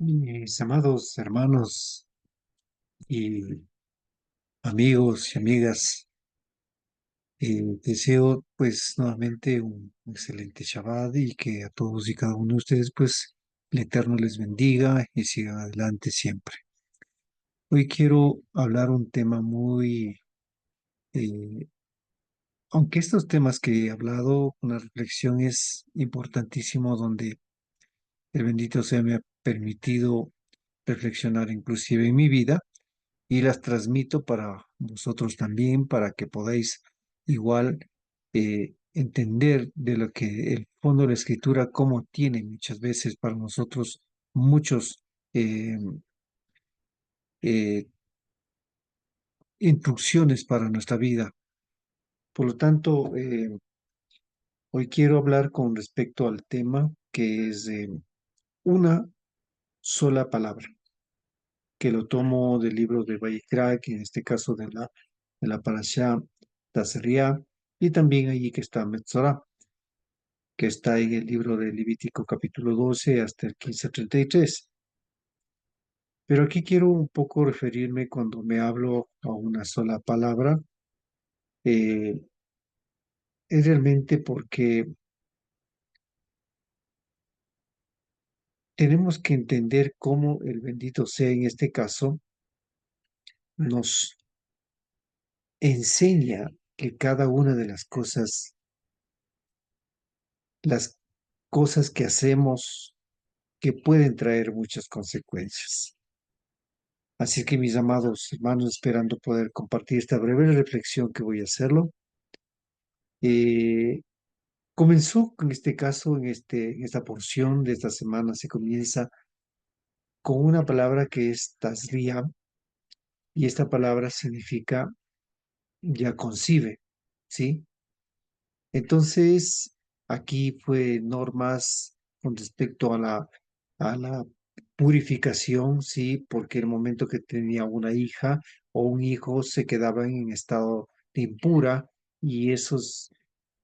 Mis amados hermanos y amigos y amigas, deseo pues nuevamente un excelente Shabbat y que a todos y cada uno de ustedes pues el Eterno les bendiga y sigan adelante siempre. Hoy quiero hablar un tema eh, aunque estos temas que he hablado, una reflexión es importantísimo donde el bendito sea me ha permitido reflexionar inclusive en mi vida y las transmito para vosotros también, para que podáis igual entender de lo que el fondo de la escritura, como tiene muchas veces para nosotros muchos eh, eh, instrucciones para nuestra vida. Por lo tanto, hoy quiero hablar con respecto al tema que es una sola palabra, que lo tomo del libro de Vayikra, que en este caso de la Parashá Tazria, y también allí que está Metzorah, que está en el libro de Levítico capítulo 12 hasta el 15:33. Pero aquí quiero un poco referirme cuando me hablo a una sola palabra, eh, es realmente porque tenemos que entender cómo el bendito sea en este caso nos enseña que cada una de las cosas que hacemos, que pueden traer muchas consecuencias. Así que mis amados hermanos, esperando poder compartir esta breve reflexión que voy a hacerlo, eh, comenzó en este caso, en esta porción de esta semana, se comienza con una palabra que es tasría, y esta palabra significa ya concibe, ¿sí? Entonces, aquí fue normas con respecto a la purificación, sí, porque el momento que tenía una hija o un hijo se quedaban en estado de impura y esos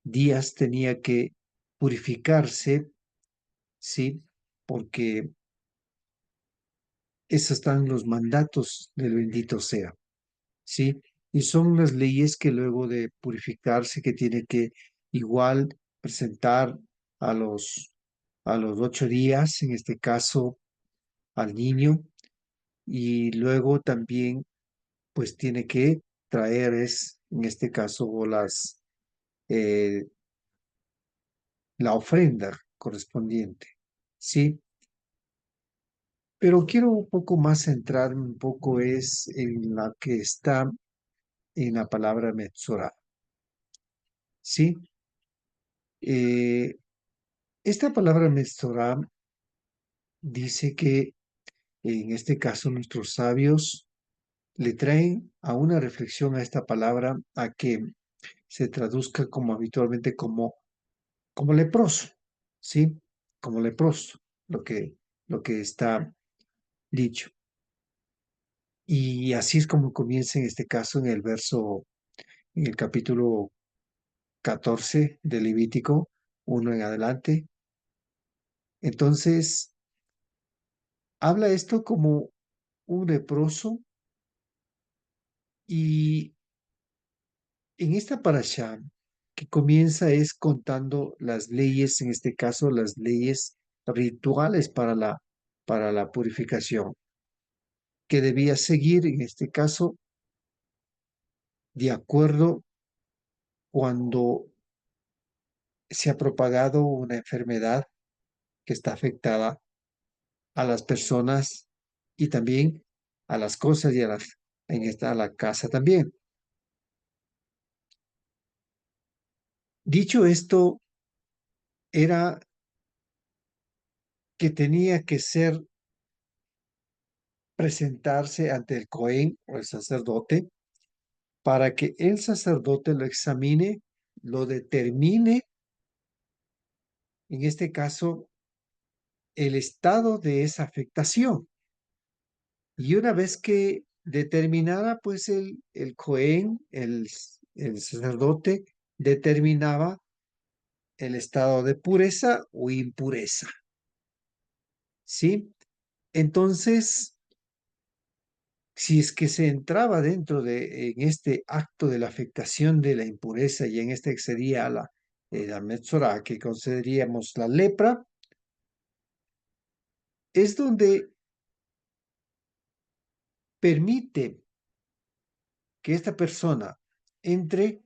días tenía que purificarse, sí, porque esos están los mandatos del bendito sea, sí, y son las leyes que luego de purificarse que tiene que igual presentar a los 8 días, en este caso al niño, y luego también pues tiene que traer en este caso eh, la ofrenda correspondiente, ¿sí? Pero quiero un poco más centrarme un poco es en la que está en la palabra Metzorah, ¿sí? Eh, esta palabra Metzorah dice que en este caso nuestros sabios le traen a una reflexión a esta palabra a que se traduzca como habitualmente como leproso, ¿sí? Como leproso, lo que está dicho. Y así es como comienza en este caso en el capítulo 14 de Levítico, uno en adelante. Entonces, habla esto como un leproso y en esta parasha que comienza es contando las leyes, en este caso las leyes rituales para la purificación, que debía seguir en este caso de acuerdo cuando se ha propagado una enfermedad que está afectada a las personas y también a las cosas y a la casa también. Dicho esto, era que tenía que presentarse ante el Cohen o el sacerdote para que el sacerdote lo examine, lo determine, en este caso, el estado de esa afectación. Y una vez que determinara, pues el Cohen, el sacerdote, determinaba el estado de pureza o impureza, ¿sí? Entonces, si es que se entraba dentro en este acto de la afectación de la impureza y en este excedía a la Metzorá, que consideraríamos la lepra, es donde permite que esta persona entre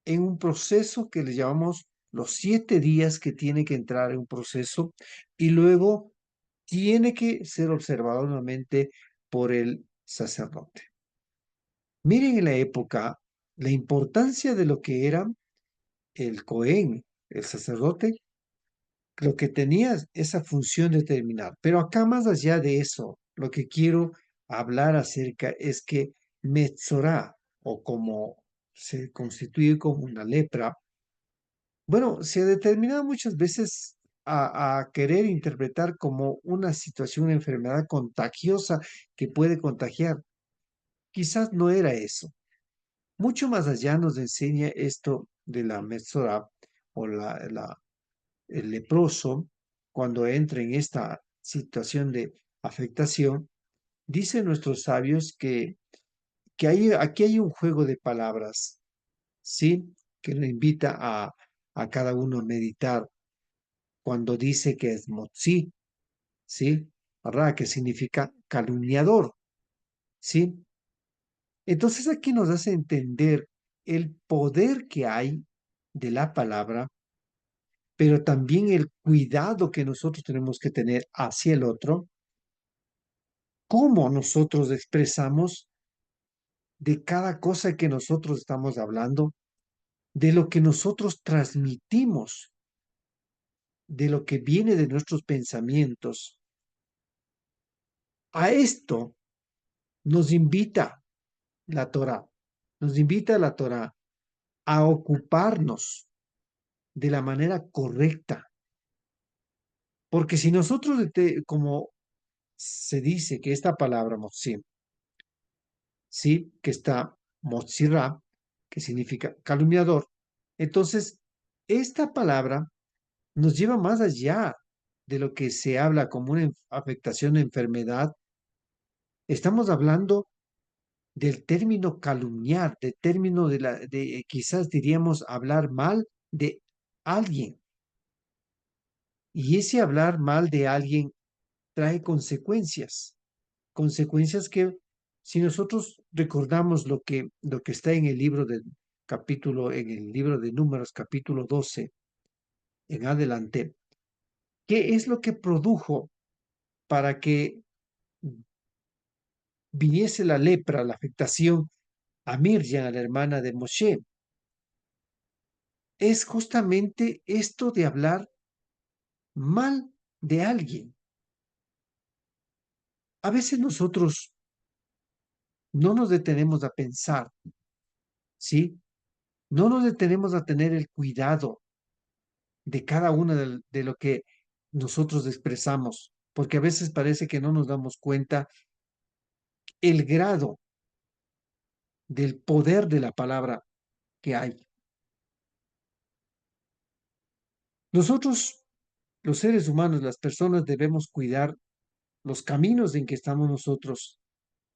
en un proceso que le llamamos los 7 días que tiene que entrar en un proceso y luego tiene que ser observado nuevamente por el sacerdote. Miren en la época la importancia de lo que era el Cohen, el sacerdote, lo que tenía esa función de determinar. Pero acá más allá de eso, lo que quiero hablar acerca es que Metzorá, o como se constituye como una lepra, bueno, se ha determinado muchas veces a querer interpretar como una situación, una enfermedad contagiosa que puede contagiar. Quizás no era eso. Mucho más allá nos enseña esto de la Metzorá o el leproso, cuando entra en esta situación de afectación, dicen nuestros sabios que aquí hay un juego de palabras, ¿sí? Que nos invita a cada uno a meditar cuando dice que es motzi, ¿sí? ¿Verdad? Que significa calumniador, ¿sí? Entonces aquí nos hace entender el poder que hay de la palabra, pero también el cuidado que nosotros tenemos que tener hacia el otro, cómo nosotros expresamos de cada cosa que nosotros estamos hablando, de lo que nosotros transmitimos, de lo que viene de nuestros pensamientos. A esto nos invita la Torá, nos invita la Torá a ocuparnos de la manera correcta, porque si nosotros, como se dice que esta palabra, motzim, sí, que está motzirá, que significa calumniador, entonces esta palabra nos lleva más allá de lo que se habla como una afectación de enfermedad. Estamos hablando del término calumniar, del término de quizás diríamos hablar mal de alguien. Y ese hablar mal de alguien trae consecuencias, consecuencias que si nosotros recordamos lo que está en el libro del capítulo, en el libro de Números, capítulo 12 en adelante, ¿qué es lo que produjo para que viniese la lepra, la afectación a Mirjam, a la hermana de Moshe? Es justamente esto de hablar mal de alguien. A veces nosotros no nos detenemos a pensar, ¿sí? No nos detenemos a tener el cuidado de cada una de lo que nosotros expresamos, porque a veces parece que no nos damos cuenta el grado del poder de la palabra que hay. Nosotros, los seres humanos, las personas, debemos cuidar los caminos en que estamos nosotros,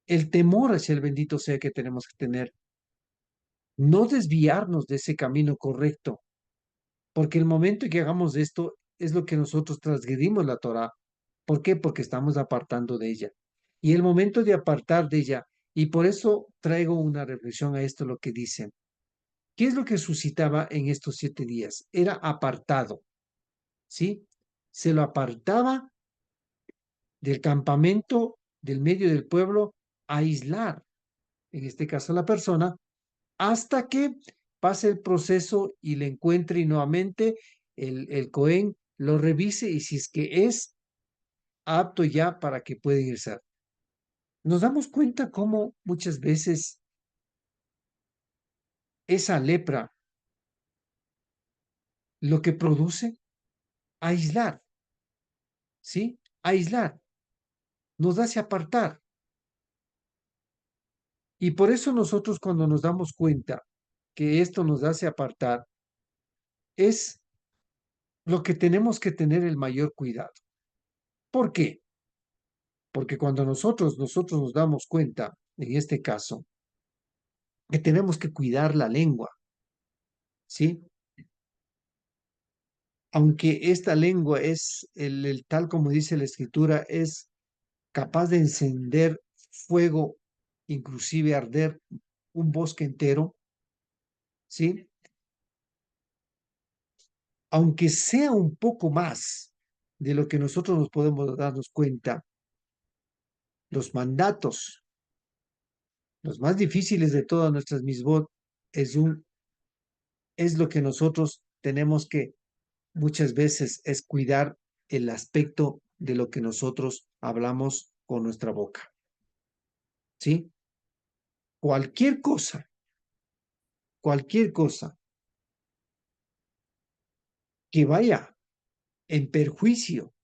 el temor hacia el bendito sea que tenemos que tener, no desviarnos de ese camino correcto, porque el momento en que hagamos esto es lo que nosotros transgredimos la Torah. ¿Por qué? Porque estamos apartando de ella. Y el momento de apartar de ella, y por eso traigo una reflexión a esto, lo que dicen. ¿Qué es lo que suscitaba en estos 7 días? Era apartado, ¿sí? Se lo apartaba del campamento, del medio del pueblo, a aislar, en este caso a la persona, hasta que pase el proceso y le encuentre y nuevamente el Cohen lo revise y si es que es apto ya para que pueda ingresar. Nos damos cuenta cómo muchas veces esa lepra lo que produce, aislar, ¿sí? Aislar, nos hace apartar. Y por eso nosotros cuando nos damos cuenta que esto nos hace apartar, es lo que tenemos que tener el mayor cuidado. ¿Por qué? Porque cuando nosotros nos damos cuenta, en este caso, que tenemos que cuidar la lengua, ¿sí? Aunque esta lengua es, tal como dice la escritura, es capaz de encender fuego, inclusive arder un bosque entero, ¿sí? Aunque sea un poco más de lo que nosotros nos podemos darnos cuenta, los mandatos, los más difíciles de todas nuestras misbot, es lo que nosotros tenemos que muchas veces es cuidar el aspecto de lo que nosotros hablamos con nuestra boca, ¿sí? Cualquier cosa que vaya en perjuicio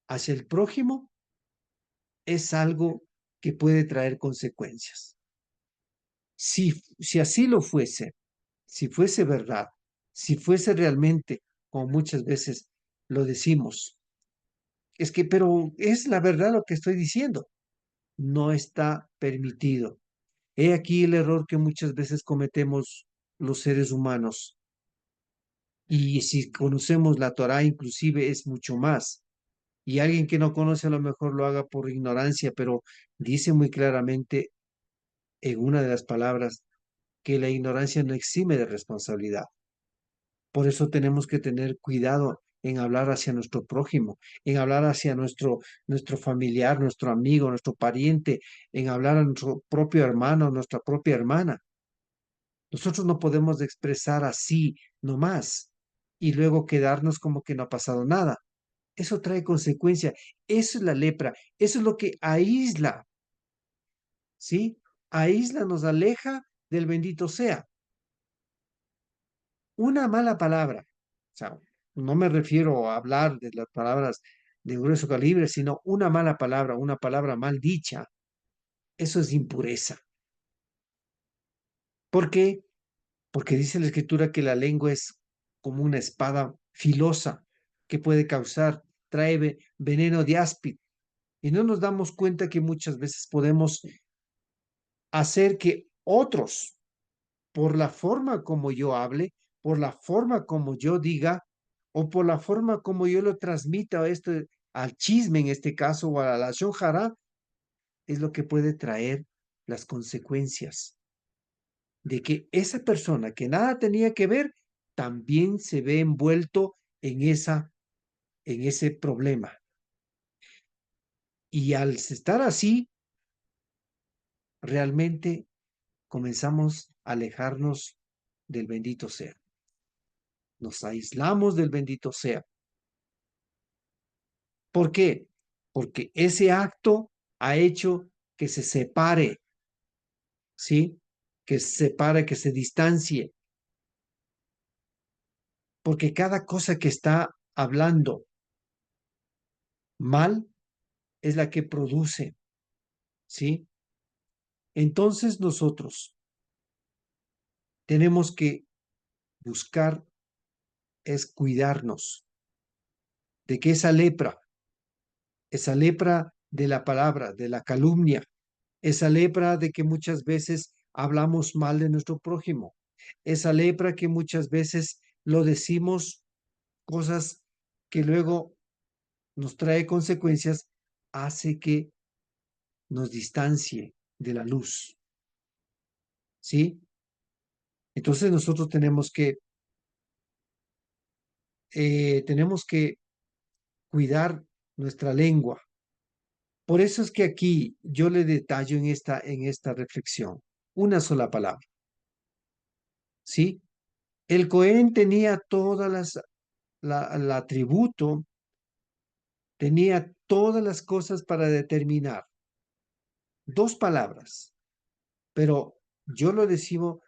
hacia el prójimo es algo que puede traer consecuencias. Si así lo fuese, si fuese verdad, si fuese realmente, como muchas veces lo decimos, es que, pero es la verdad lo que estoy diciendo, no está permitido. He aquí el error que muchas veces cometemos los seres humanos. Y si conocemos la Torá, inclusive es mucho más. Y alguien que no conoce a lo mejor lo haga por ignorancia, pero dice muy claramente en una de las palabras que la ignorancia no exime de responsabilidad. Por eso tenemos que tener cuidado en hablar hacia nuestro prójimo, en hablar hacia nuestro familiar, nuestro amigo, nuestro pariente, en hablar a nuestro propio hermano, nuestra propia hermana. Nosotros no podemos expresar así nomás y luego quedarnos como que no ha pasado nada. Eso trae consecuencia. Eso es la lepra. Eso es lo que aísla, ¿sí? Aísla, nos aleja del bendito sea. Una mala palabra, o sea, no me refiero a hablar de las palabras de grueso calibre, sino una palabra mal dicha, eso es impureza. ¿Por qué? Porque dice la escritura que la lengua es como una espada filosa que puede causar, trae veneno de áspid. Y no nos damos cuenta que muchas veces podemos hacer que otros, por la forma como yo hable, por la forma como yo diga, o por la forma como yo lo transmita a al chisme en este caso, o a la shojara, es lo que puede traer las consecuencias de que esa persona que nada tenía que ver también se ve envuelto en ese problema. Y al estar así, realmente comenzamos a alejarnos del bendito sea. Nos aislamos del bendito sea. ¿Por qué? Porque ese acto ha hecho que se separe, ¿sí? Que se separe, que se distancie. Porque cada cosa que está hablando mal es la que produce, ¿sí? Entonces nosotros tenemos que buscar es cuidarnos de que esa lepra de la palabra, de la calumnia, esa lepra de que muchas veces hablamos mal de nuestro prójimo, esa lepra que muchas veces lo decimos cosas que luego nos trae consecuencias, hace que nos distancie de la luz, ¿sí? Entonces nosotros tenemos que cuidar nuestra lengua. Por eso es que aquí yo le detallo en esta reflexión una sola palabra, ¿sí? El Cohen tenía todas el atributo, tenía todas las cosas para determinar dos palabras, pero yo lo decido,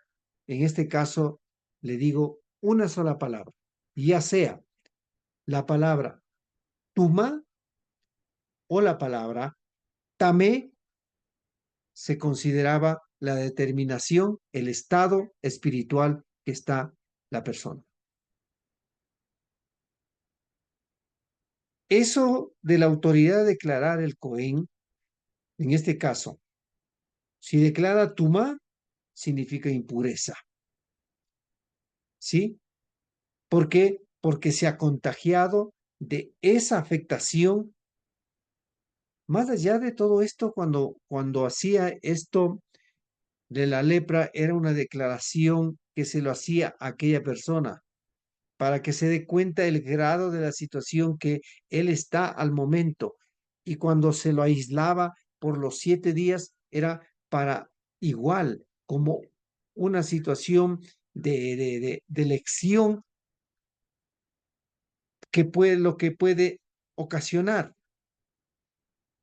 en este caso, le digo una sola palabra, ya sea la palabra tuma o la palabra tamé, se consideraba la determinación, el estado espiritual que está la persona. Eso de la autoridad de declarar el Cohen En este caso, si declara tumá, significa impureza, ¿sí? ¿Por qué? Porque se ha contagiado de esa afectación. Más allá de todo esto, cuando hacía esto de la lepra, era una declaración que se lo hacía a aquella persona para que se dé cuenta el grado de la situación que él está al momento. Y cuando se lo aislaba por los 7 días, era para igual, como una situación de lección que puede, lo que puede ocasionar.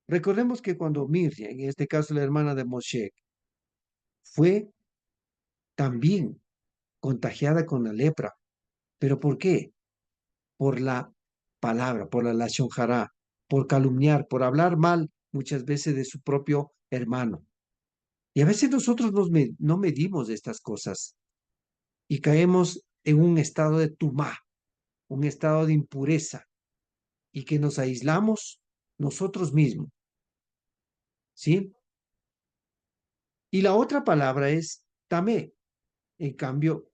Recordemos que cuando Miriam, en este caso la hermana de Moshe, fue también contagiada con la lepra. ¿Pero por qué? Por la palabra, por la lashon hará, por calumniar, por hablar mal muchas veces de su propio hermano. Y a veces nosotros no medimos estas cosas y caemos en un estado de tumá, un estado de impureza y que nos aislamos nosotros mismos, ¿sí? Y la otra palabra es tamé, en cambio,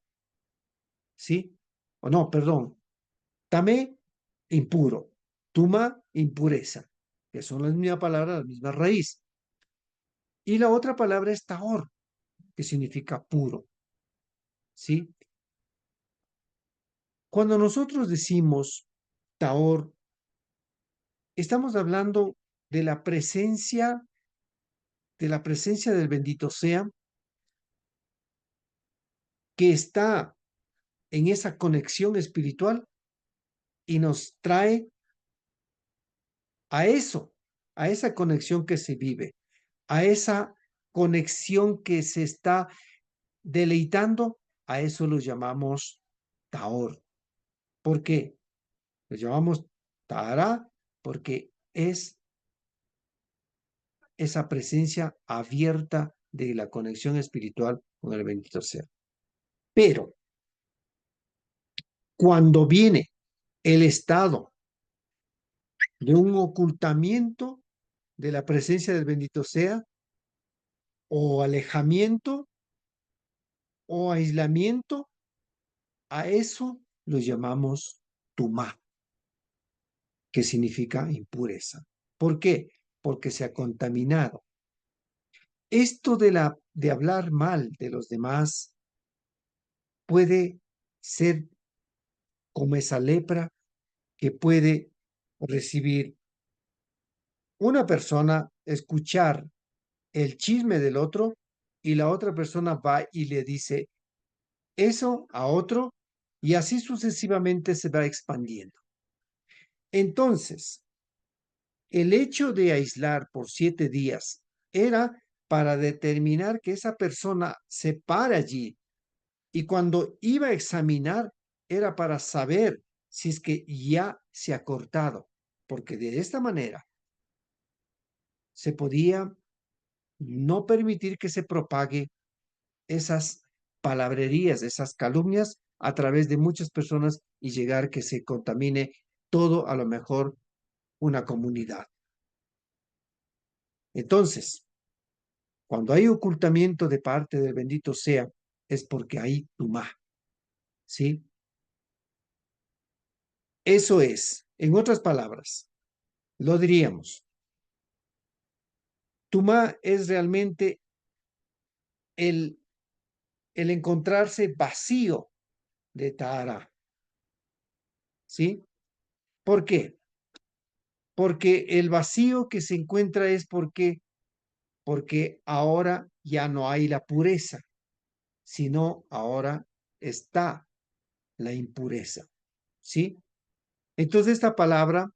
¿sí? O no, perdón, tamé, impuro, tuma, impureza, que son la misma palabra, la misma raíz. Y la otra palabra es tahor, que significa puro, ¿sí? Cuando nosotros decimos tahor, estamos hablando de la presencia del bendito sea, que está en esa conexión espiritual y nos trae a eso, a esa conexión que se vive, a esa conexión que se está deleitando, a eso lo llamamos tahor. ¿Por qué? Lo llamamos tahara porque es esa presencia abierta de la conexión espiritual con el bendito ser. Pero cuando viene el estado de un ocultamiento de la presencia del bendito sea, o alejamiento, o aislamiento, a eso lo llamamos tumá, que significa impureza. ¿Por qué? Porque se ha contaminado. Esto de hablar mal de los demás puede ser como esa lepra que puede recibir una persona, escuchar el chisme del otro y la otra persona va y le dice eso a otro y así sucesivamente se va expandiendo. Entonces, el hecho de aislar por 7 días era para determinar que esa persona se para allí y cuando iba a examinar era para saber si es que ya se ha cortado, porque de esta manera se podía no permitir que se propague esas palabrerías, esas calumnias a través de muchas personas y llegar que se contamine todo, a lo mejor una comunidad. Entonces, cuando hay ocultamiento de parte del bendito sea, es porque hay tumá, ¿sí? Eso es, en otras palabras, lo diríamos, tumá es realmente el, el encontrarse vacío de Tahara, ¿sí? ¿Por qué? Porque el vacío que se encuentra es porque ahora ya no hay la pureza, sino ahora está la impureza, ¿sí? Entonces esta palabra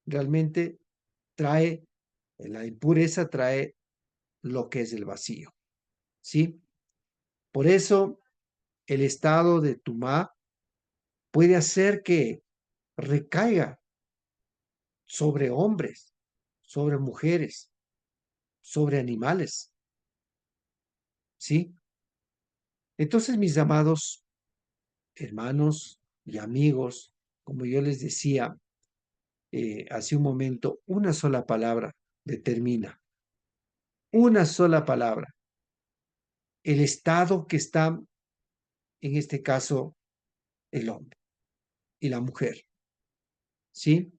realmente trae, la impureza trae lo que es el vacío, ¿sí? Por eso el estado de Tumá puede hacer que recaiga sobre hombres, sobre mujeres, sobre animales, ¿sí? Entonces, mis amados hermanos y amigos, como yo les decía hace un momento, una sola palabra determina. una sola palabra, el estado que está, en este caso, el hombre y la mujer, ¿sí?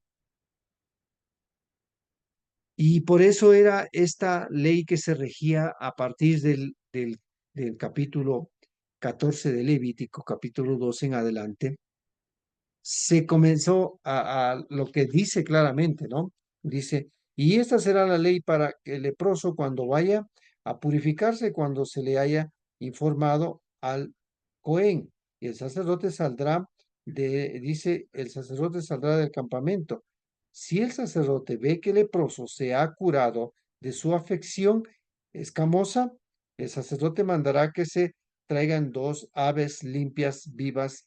Y por eso era esta ley que se regía a partir del capítulo 14 de Levítico, capítulo 12 en adelante, se comenzó a lo que dice claramente, ¿no? Dice, y esta será la ley para que el leproso cuando vaya a purificarse, cuando se le haya informado al Cohen, y el sacerdote saldrá dice, el sacerdote saldrá del campamento. Si el sacerdote ve que el leproso se ha curado de su afección escamosa, el sacerdote mandará que se traigan dos aves limpias, vivas,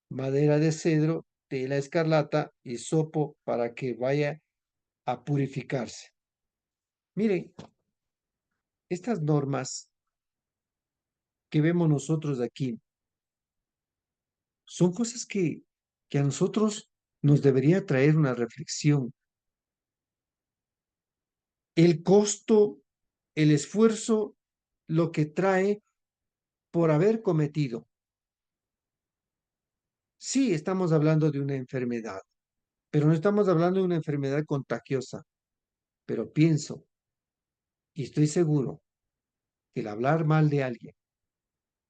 madera de cedro, tela escarlata y sopo para que vaya a purificarse. Miren, estas normas que vemos nosotros aquí son cosas que a nosotros nos debería traer una reflexión. El costo, el esfuerzo, lo que trae por haber cometido. Sí, estamos hablando de una enfermedad, pero no estamos hablando de una enfermedad contagiosa. Pero pienso y estoy seguro que el hablar mal de alguien,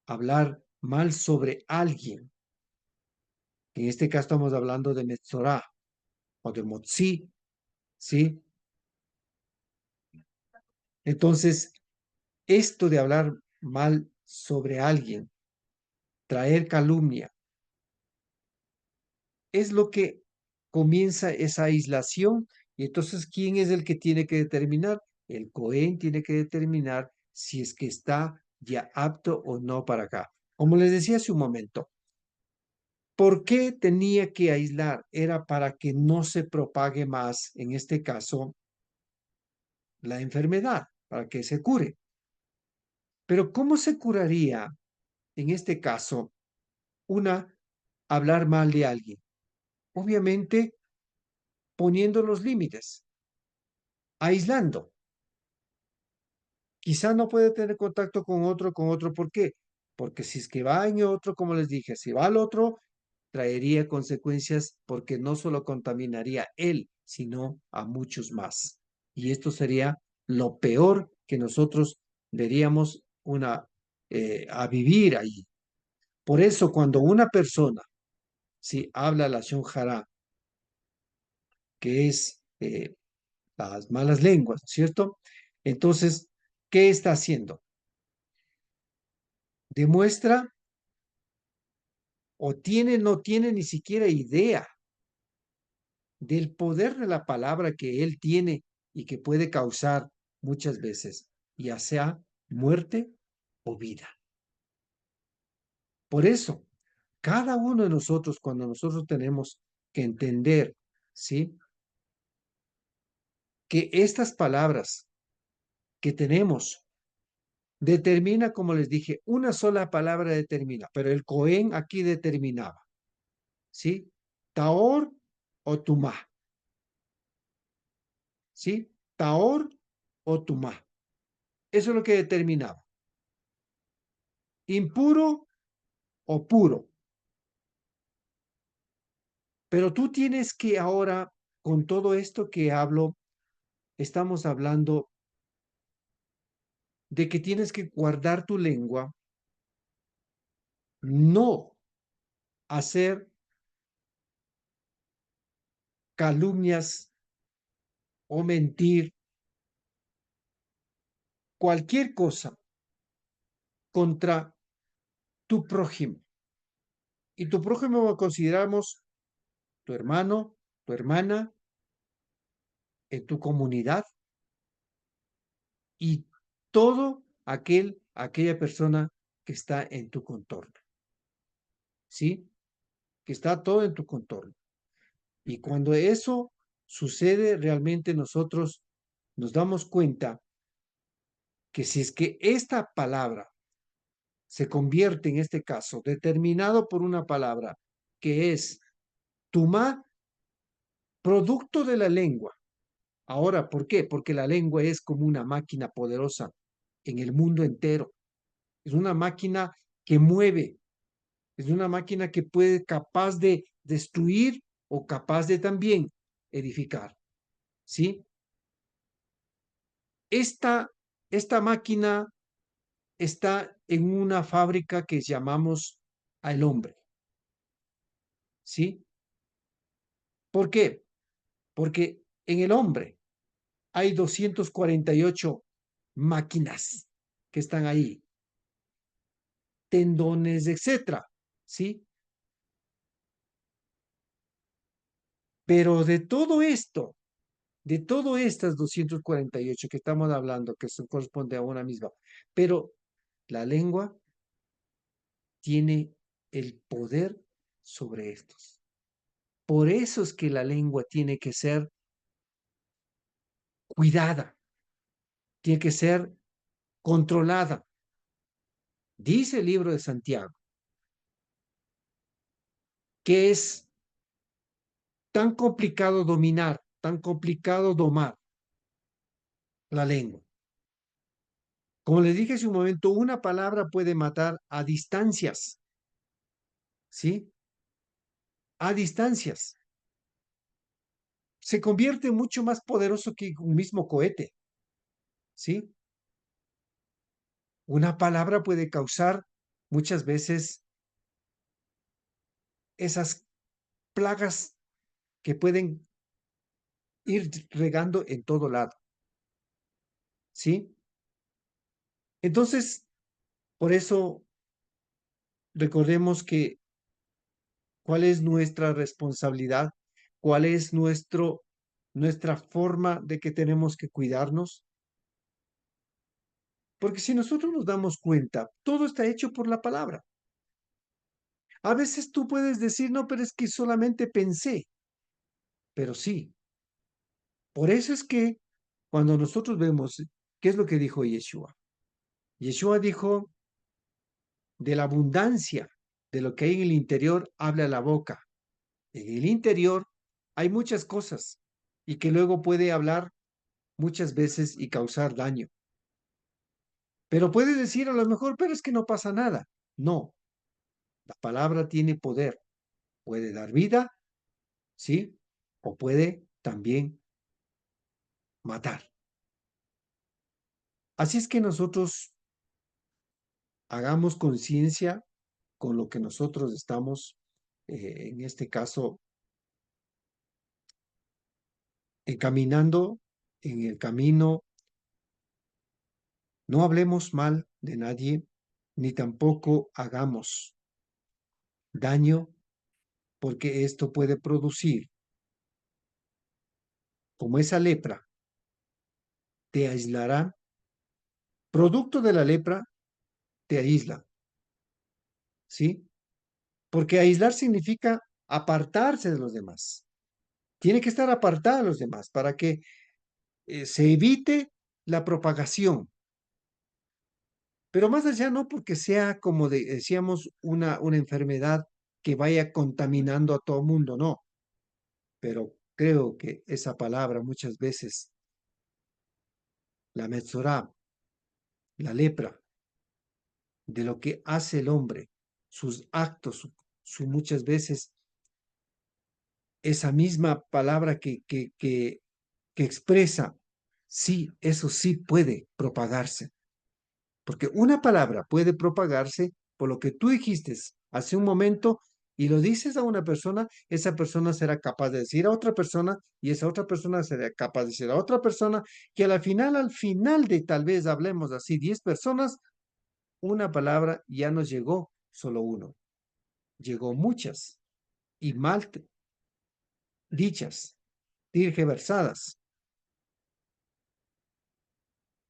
hablar mal sobre alguien, en este caso estamos hablando de Metzorah o de Motzi, ¿sí? Entonces, esto de hablar mal sobre alguien, traer calumnia, es lo que comienza esa aislación. Y entonces, ¿quién es el que tiene que determinar? El Cohen tiene que determinar si es que está ya apto o no para acá. Como les decía hace un momento, ¿por qué tenía que aislar? Era para que no se propague más, en este caso, la enfermedad, para que se cure. Pero ¿cómo se curaría, en este caso, hablar mal de alguien? Obviamente, poniendo los límites, aislando. Quizá no puede tener contacto con otro, ¿por qué? Porque si es que va en otro, como les dije, si va al otro, traería consecuencias porque no solo contaminaría él, sino a muchos más. Y esto sería lo peor que nosotros veríamos a vivir ahí. Por eso, cuando una persona, si habla la Shon Hara, que es las malas lenguas, ¿cierto? Entonces, ¿qué está haciendo? Demuestra no tiene ni siquiera idea del poder de la palabra que él tiene y que puede causar muchas veces, ya sea muerte o vida. Por eso, cada uno de nosotros, cuando nosotros tenemos que entender, ¿sí? Que estas palabras que tenemos determina, como les dije, una sola palabra determina, pero el Cohen aquí determinaba, ¿sí? Taor o Tumá, ¿sí? Taor o Tumá. Eso es lo que determinaba. Impuro o puro. Pero tú tienes que ahora, con todo esto que hablo, estamos hablando de que tienes que guardar tu lengua, no hacer calumnias o mentir, cualquier cosa contra tu prójimo. Y tu prójimo lo consideramos tu hermano, tu hermana, en tu comunidad y aquella persona que está en tu contorno, ¿sí? Que está todo en tu contorno. Y cuando eso sucede, realmente nosotros nos damos cuenta que si es que esta palabra se convierte en este caso determinado por una palabra que es tumá, producto de la lengua, Ahora, ¿por qué? Porque la lengua es como una máquina poderosa en el mundo entero. Es una máquina que mueve, es una máquina que puede capaz de destruir o capaz de también edificar, ¿sí? Esta, esta máquina está en una fábrica que llamamos al hombre, ¿sí? ¿Por qué? Porque en el hombre hay 248 máquinas que están ahí, tendones, etcétera, ¿sí? Pero de todo estas 248 que estamos hablando, que se corresponde a una misma, pero la lengua tiene el poder sobre estos. Por eso es que la lengua tiene que ser cuidada, tiene que ser controlada. Dice el libro de Santiago que es tan complicado dominar, tan complicado domar la lengua. Como les dije hace un momento, una palabra puede matar a distancias, ¿sí? A distancias. Se convierte mucho más poderoso que un mismo cohete, ¿sí? Una palabra puede causar muchas veces esas plagas que pueden ir regando en todo lado, ¿sí? Entonces, por eso recordemos que cuál es nuestra responsabilidad, cuál es nuestra forma de que tenemos que cuidarnos, porque si nosotros nos damos cuenta, todo está hecho por la palabra. A veces tú puedes decir, no, pero es que solamente pensé, pero sí. Por eso es que cuando nosotros vemos, ¿qué es lo que dijo Yeshua? Yeshua dijo, de la abundancia de lo que hay en el interior, habla la boca. En el interior hay muchas cosas y que luego puede hablar muchas veces y causar daño. Pero puede decir a lo mejor, pero es que no pasa nada. No, la palabra tiene poder. Puede dar vida, ¿sí? O puede también matar. Así es que nosotros hagamos conciencia con lo que nosotros estamos, en este caso, encaminando en el camino. No hablemos mal de nadie, ni tampoco hagamos daño, porque esto puede producir, como esa lepra, te aislará. Producto de la lepra, te aísla, ¿sí? Porque aislar significa apartarse de los demás. Tiene que estar apartada de los demás para que se evite la propagación. Pero más allá, no porque sea, como decíamos, una enfermedad que vaya contaminando a todo mundo, no. Pero creo que esa palabra muchas veces, la metzorá, la lepra, de lo que hace el hombre, sus actos, muchas veces esa misma palabra que expresa, sí, eso sí puede propagarse. Porque una palabra puede propagarse por lo que tú dijiste hace un momento y lo dices a una persona, esa persona será capaz de decir a otra persona y esa otra persona será capaz de decir a otra persona que al final de tal vez hablemos así 10 personas, una palabra ya nos llegó solo uno, llegó muchas y mal dichas, tergiversadas,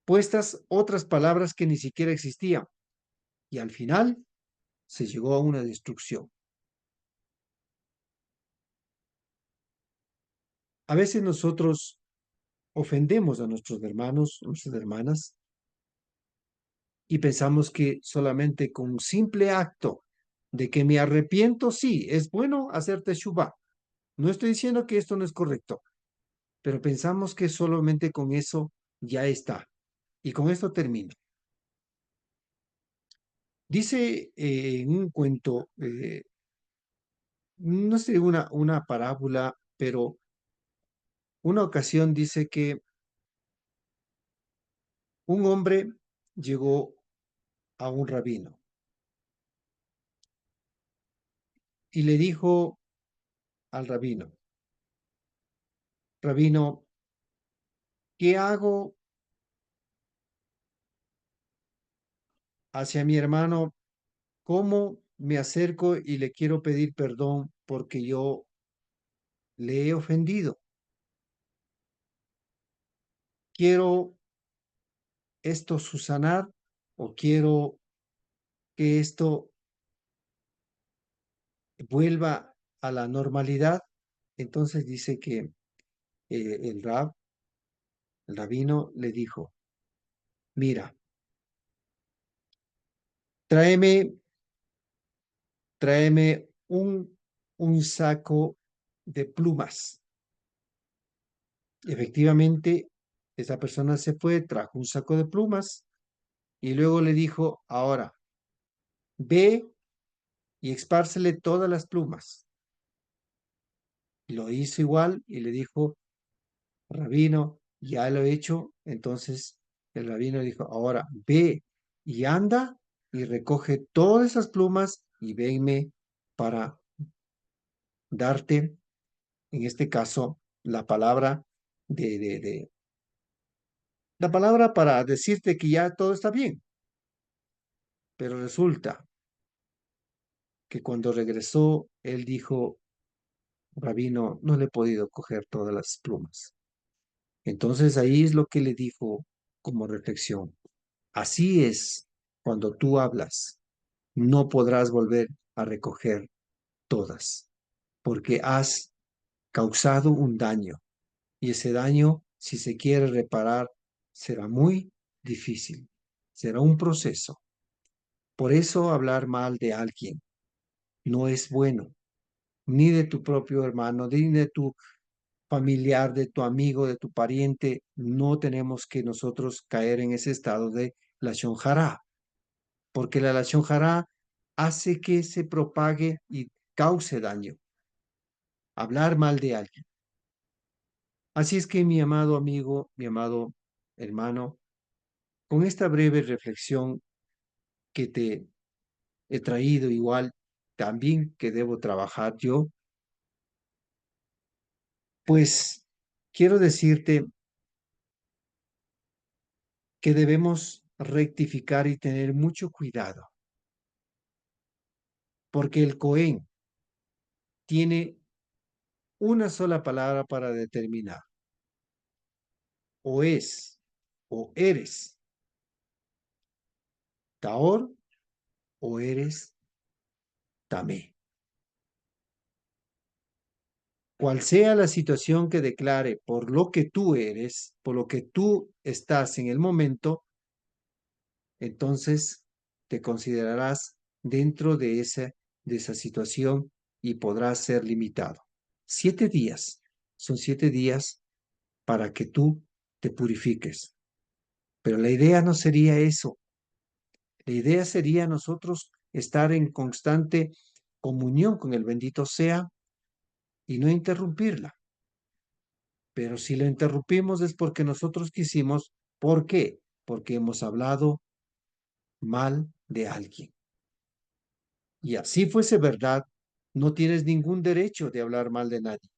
puestas otras palabras que ni siquiera existían y al final se llegó a una destrucción. A veces nosotros ofendemos a nuestros hermanos, a nuestras hermanas, y pensamos que solamente con un simple acto de que me arrepiento, sí, es bueno hacer teshuvá. No estoy diciendo que esto no es correcto, pero pensamos que solamente con eso ya está. Y con esto termino. Dice en un cuento, no sé, una parábola, pero una ocasión dice que un hombre llegó a un rabino y le dijo al rabino, rabino, ¿qué hago hacia mi hermano? ¿Cómo me acerco y le quiero pedir perdón porque yo le he ofendido? ¿Quiero esto susanar o quiero que esto vuelva a la normalidad? Entonces dice que el rabino le dijo, mira, tráeme, tráeme un saco de plumas. Efectivamente, esa persona se fue, trajo un saco de plumas y luego le dijo, ahora, ve y expársele todas las plumas. Lo hizo igual y le dijo, rabino, ya lo he hecho. Entonces el rabino dijo, ahora ve y anda y recoge todas esas plumas y venme para darte, en este caso, la palabra la palabra para decirte que ya todo está bien. Pero resulta que cuando regresó, él dijo, rabino, no le he podido coger todas las plumas. Entonces ahí es lo que le dijo como reflexión. Así es cuando tú hablas, no podrás volver a recoger todas, porque has causado un daño y ese daño, si se quiere reparar, será muy difícil, será un proceso. Por eso hablar mal de alguien no es bueno, ni de tu propio hermano, ni de tu familiar, de tu amigo, de tu pariente. No tenemos que nosotros caer en ese estado de lashon hara, porque la lashon hara hace que se propague y cause daño, hablar mal de alguien. Así es que mi amado amigo, mi amado hermano, con esta breve reflexión que te he traído igual, también que debo trabajar yo, pues quiero decirte que debemos rectificar y tener mucho cuidado, porque el Cohen tiene una sola palabra para determinar, o es, o eres Taor, o eres Tamé. Cual sea la situación que declare por lo que tú eres, por lo que tú estás en el momento, entonces te considerarás dentro de esa situación y podrás ser limitado. 7 días, son 7 días para que tú te purifiques. Pero la idea no sería eso. La idea sería nosotros estar en constante comunión con el bendito sea y no interrumpirla. Pero si lo interrumpimos es porque nosotros quisimos. ¿Por qué? Porque hemos hablado mal de alguien. Y así fuese verdad, no tienes ningún derecho de hablar mal de nadie.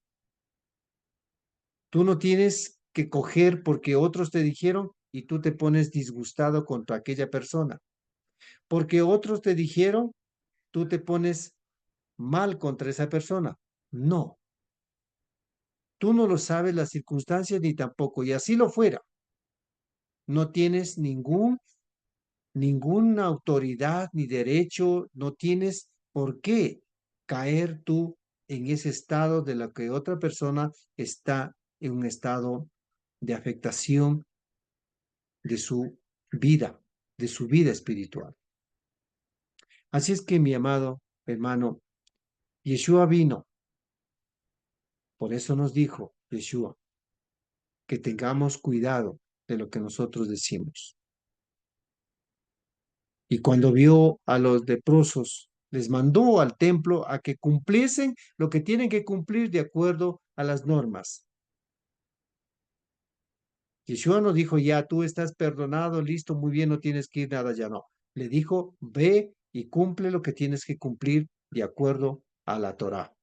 Tú no tienes que coger porque otros te dijeron y tú te pones disgustado contra aquella persona. Porque otros te dijeron, tú te pones mal contra esa persona. No, tú no lo sabes las circunstancias ni tampoco. Y así lo fuera. No tienes ninguna autoridad ni derecho, no tienes por qué caer tú en ese estado de lo que otra persona está en un estado de afectación de de su vida espiritual. Así es que mi amado hermano, Yeshua vino, por eso nos dijo Yeshua, que tengamos cuidado de lo que nosotros decimos. Y cuando vio a los leprosos, les mandó al templo a que cumpliesen lo que tienen que cumplir de acuerdo a las normas. Yeshua no dijo, ya tú estás perdonado, listo, muy bien, no tienes que ir nada, ya no. Le dijo, ve y cumple lo que tienes que cumplir de acuerdo a la Torá.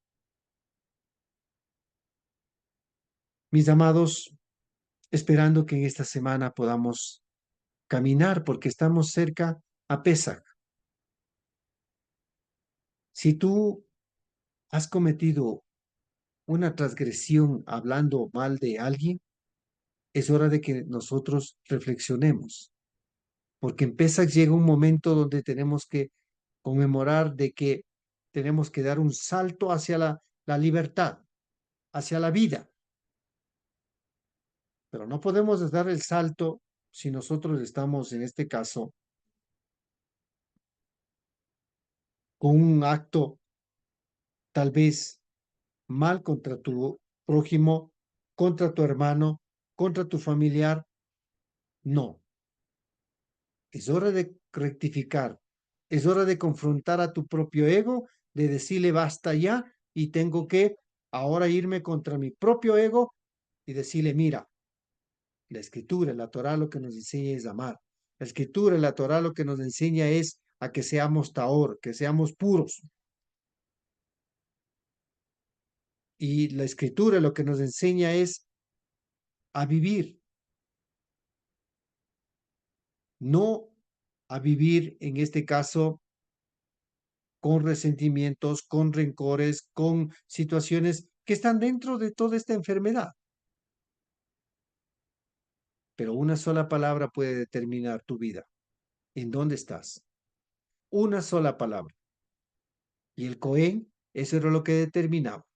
Mis amados, esperando que en esta semana podamos caminar porque estamos cerca a Pesach. Si tú has cometido una transgresión hablando mal de alguien, es hora de que nosotros reflexionemos, porque en Pesach llega un momento donde tenemos que conmemorar de que tenemos que dar un salto hacia la libertad, hacia la vida, pero no podemos dar el salto si nosotros estamos, en este caso, con un acto tal vez mal contra tu prójimo, contra tu hermano, contra tu familiar. No, es hora de rectificar, es hora de confrontar a tu propio ego, de decirle basta ya y tengo que ahora irme contra mi propio ego y decirle, mira, la escritura, la Torah lo que nos enseña es amar. La escritura, la Torah lo que nos enseña es a que seamos taor, que seamos puros. Y la escritura lo que nos enseña es a vivir, no a vivir en este caso con resentimientos, con rencores, con situaciones que están dentro de toda esta enfermedad. Pero una sola palabra puede determinar tu vida. ¿En dónde estás? Una sola palabra. Y el Cohen, eso era lo que determinaba,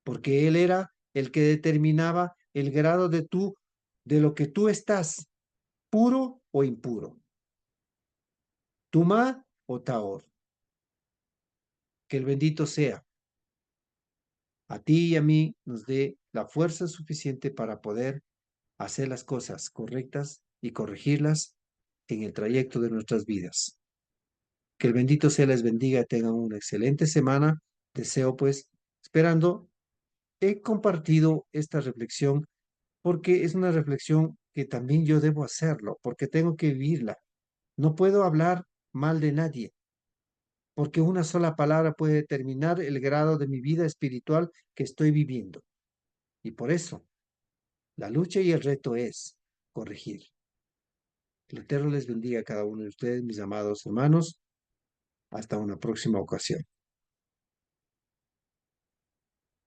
porque él era el que determinaba el grado de lo que tú estás, puro o impuro, tumá o taor. Que el bendito sea a ti y a mí nos dé la fuerza suficiente para poder hacer las cosas correctas y corregirlas en el trayecto de nuestras vidas. Que el bendito sea les bendiga, tengan una excelente semana. Deseo pues, esperando, he compartido esta reflexión porque es una reflexión que también yo debo hacerlo, porque tengo que vivirla. No puedo hablar mal de nadie, porque una sola palabra puede determinar el grado de mi vida espiritual que estoy viviendo. Y por eso, la lucha y el reto es corregir. El Eterno les bendiga a cada uno de ustedes, mis amados hermanos. Hasta una próxima ocasión.